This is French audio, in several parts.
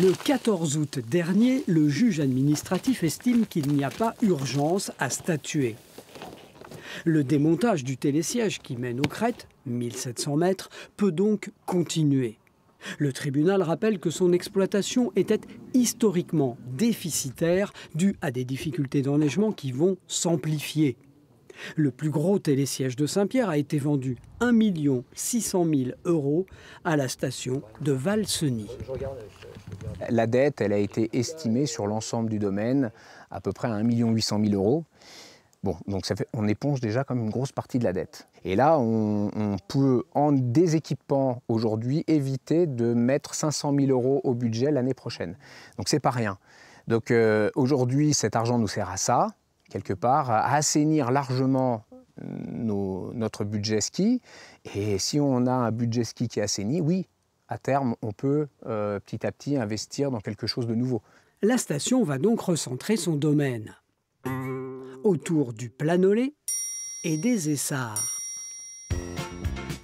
Le 14 août dernier, le juge administratif estime qu'il n'y a pas urgence à statuer. Le démontage du télésiège qui mène aux crêtes, 1700 mètres, peut donc continuer. Le tribunal rappelle que son exploitation était historiquement déficitaire due à des difficultés d'enneigement qui vont s'amplifier. Le plus gros télésiège de Saint-Pierre a été vendu 1 600 000 € à la station de Valseny. La dette, elle a été estimée sur l'ensemble du domaine à peu près à 1 800 000 €. Bon, donc on éponge déjà comme une grosse partie de la dette. Et là, on peut, en déséquipant aujourd'hui, éviter de mettre 500 000 € au budget l'année prochaine. Donc c'est pas rien. Donc aujourd'hui, cet argent nous sert à ça, quelque part, à assainir largement notre budget ski. Et si on a un budget ski qui est assaini, oui, à terme, on peut petit à petit investir dans quelque chose de nouveau. La station va donc recentrer son domaine autour du Planolet et des Essarts.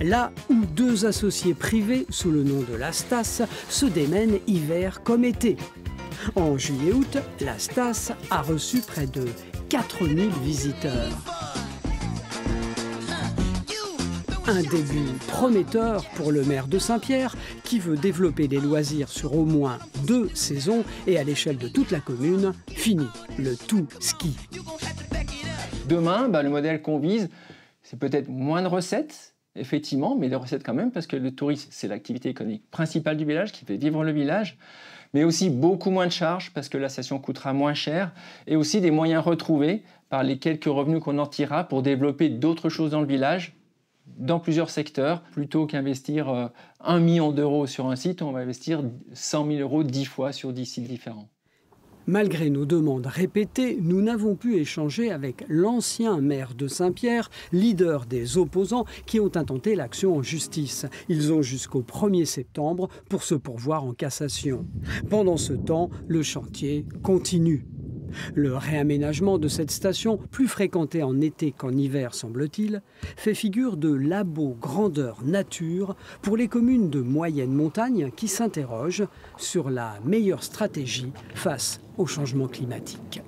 Là où deux associés privés, sous le nom de la Stas, se démènent hiver comme été. En juillet-août, la Stas a reçu près de 4000 visiteurs. Un début prometteur pour le maire de Saint-Pierre qui veut développer des loisirs sur au moins 2 saisons et à l'échelle de toute la commune, fini le tout ski. Demain, le modèle qu'on vise, c'est peut-être moins de recettes, effectivement, mais des recettes quand même, parce que le tourisme, c'est l'activité économique principale du village, qui fait vivre le village, mais aussi beaucoup moins de charges, parce que la station coûtera moins cher, et aussi des moyens retrouvés par les quelques revenus qu'on en tirera pour développer d'autres choses dans le village, dans plusieurs secteurs. Plutôt qu'investir 1 million d'euros sur un site, on va investir 100 000 € 10 fois sur 10 sites différents. Malgré nos demandes répétées, nous n'avons pu échanger avec l'ancien maire de Saint-Pierre, leader des opposants qui ont intenté l'action en justice. Ils ont jusqu'au 1er septembre pour se pourvoir en cassation. Pendant ce temps, le chantier continue. Le réaménagement de cette station, plus fréquentée en été qu'en hiver semble-t-il, fait figure de labo grandeur nature pour les communes de moyenne montagne qui s'interrogent sur la meilleure stratégie face au changement climatique.